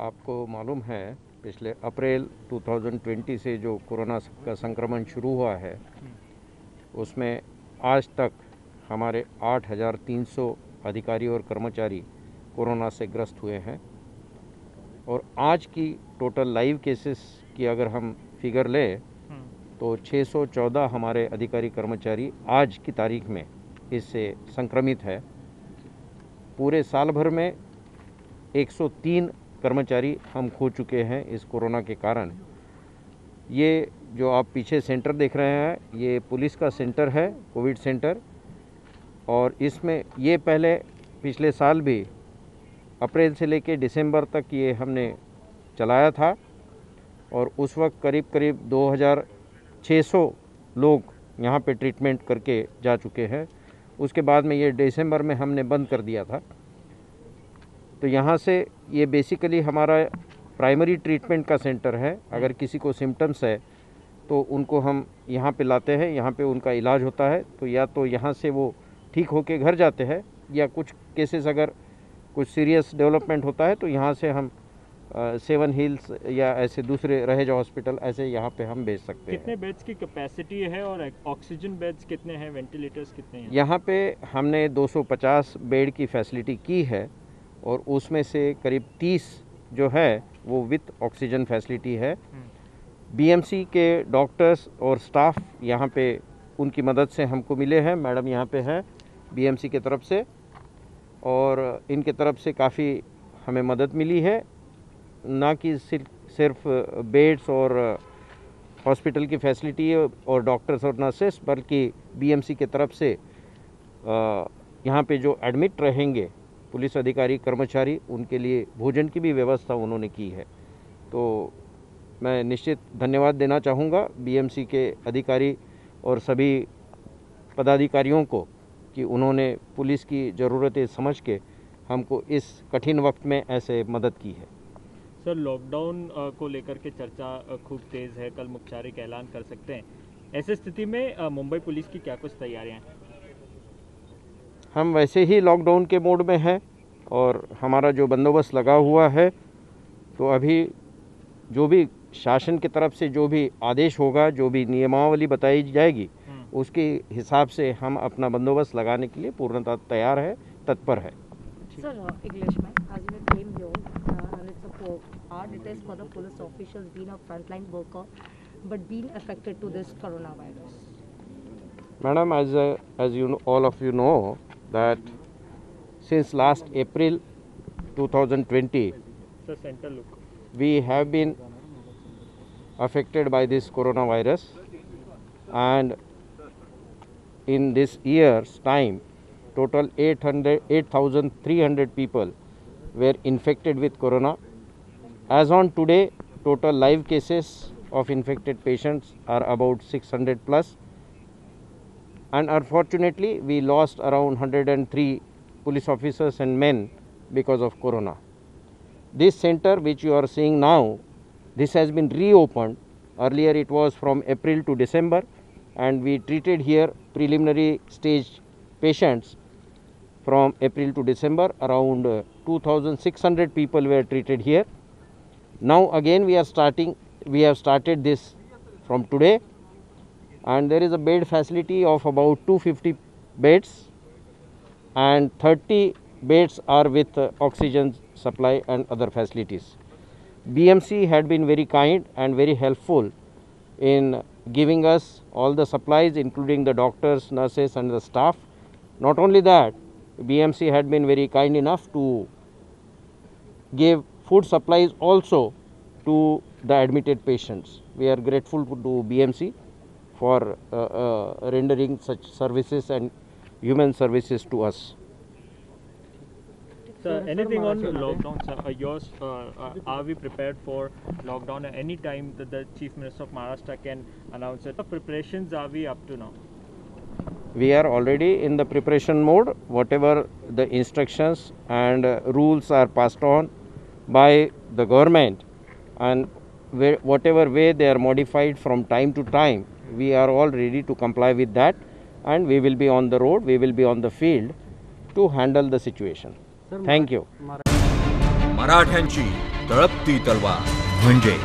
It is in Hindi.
आपको मालूम है पिछले अप्रैल 2020 से जो कोरोना का संक्रमण शुरू हुआ है उसमें आज तक हमारे 8,300 अधिकारी और कर्मचारी कोरोना से ग्रस्त हुए हैं और आज की टोटल लाइव केसेस की अगर हम फिगर लें तो 614 हमारे अधिकारी कर्मचारी आज की तारीख में इससे संक्रमित है। पूरे साल भर में 103 कर्मचारी हम खो चुके हैं इस कोरोना के कारण। ये जो आप पीछे सेंटर देख रहे हैं ये पुलिस का सेंटर है, कोविड सेंटर, और इसमें ये पहले पिछले साल भी अप्रैल से लेकर दिसंबर तक ये हमने चलाया था और उस वक्त करीब करीब 2,600 लोग यहाँ पे ट्रीटमेंट करके जा चुके हैं। उसके बाद में ये दिसंबर में हमने बंद कर दिया था। तो यहाँ से ये बेसिकली हमारा प्राइमरी ट्रीटमेंट का सेंटर है। अगर किसी को सिम्टम्स है तो उनको हम यहाँ पे लाते हैं, यहाँ पे उनका इलाज होता है। तो या तो यहाँ से वो ठीक होके घर जाते हैं या कुछ केसेस अगर कुछ सीरियस डेवलपमेंट होता है तो यहाँ से हम 7 हिल्स या ऐसे दूसरे रहेजा हॉस्पिटल ऐसे यहाँ पे हम भेज सकते हैं। कितने बेड्स की कैपेसिटी है और ऑक्सीजन बेड्स कितने हैं, वेंटिलेटर्स कितने हैं? यहाँ पे हमने 250 बेड की फैसिलिटी की है और उसमें से करीब 30 जो है वो विथ ऑक्सीजन फैसिलिटी है। बीएमसी के डॉक्टर्स और स्टाफ यहाँ पे उनकी मदद से हमको मिले हैं। मैडम यहाँ पे हैं बीएमसी के तरफ से और इनके तरफ से काफ़ी हमें मदद मिली है, ना कि सिर्फ बेड्स और हॉस्पिटल की फैसिलिटी और डॉक्टर्स और नर्सेस, बल्कि बीएमसी के तरफ से यहाँ पे जो एडमिट रहेंगे पुलिस अधिकारी कर्मचारी उनके लिए भोजन की भी व्यवस्था उन्होंने की है। तो मैं निश्चित धन्यवाद देना चाहूँगा बीएमसी के अधिकारी और सभी पदाधिकारियों को कि उन्होंने पुलिस की ज़रूरतें समझ के हमको इस कठिन वक्त में ऐसे मदद की है। सर, लॉकडाउन को लेकर के चर्चा खूब तेज़ है, कल मुख्यमंत्री का ऐलान कर सकते हैं। ऐसी स्थिति में मुंबई पुलिस की क्या कुछ तैयारियां हैं? हम वैसे ही लॉकडाउन के मोड में हैं और हमारा जो बंदोबस्त लगा हुआ है, तो अभी जो भी शासन की तरफ से जो भी आदेश होगा, जो भी नियमावली बताई जाएगी उसके हिसाब से हम अपना बंदोबस्त लगाने के लिए पूर्णतः तैयार है, तत्पर है। Sir, English man, as you came here, and it's a hard it is for the police officials being a frontline worker, but being affected to this coronavirus. Madam, as you know, all of you know that since last April 2020, sir, centre look, we have been affected by this coronavirus, and in this year's time total 8,300 people were infected with corona. As on today, total live cases of infected patients are about 600 plus, and unfortunately we lost around 103 police officers and men because of corona. This center which you are seeing now, this has been reopened. Earlier it was from April to December, and we treated here preliminary stage patients from April to December. Around 2,600 people were treated here. Now again we have started this from today, and there is a bed facility of about 250 beds and 30 beds are with oxygen supply and other facilities. BMC had been very kind and very helpful in giving us all the supplies, including the doctors, nurses and the staff. Not only that, BMC had been very kind enough to give food supplies also to the admitted patients. We are grateful to BMC for rendering such services and human services to us. Sir, anything on lockdown, sir? Are we prepared for lockdown at any time that the Chief Minister of Maharashtra can announce it? What preparations are we up to now? We are already in the preparation mode. Whatever the instructions and rules are passed on by the government, and whatever way they are modified from time to time, we are all ready to comply with that, and we will be on the road, we will be on the field to handle the situation. Thank you. मराठ्यांची तळपती तलवार म्हणजे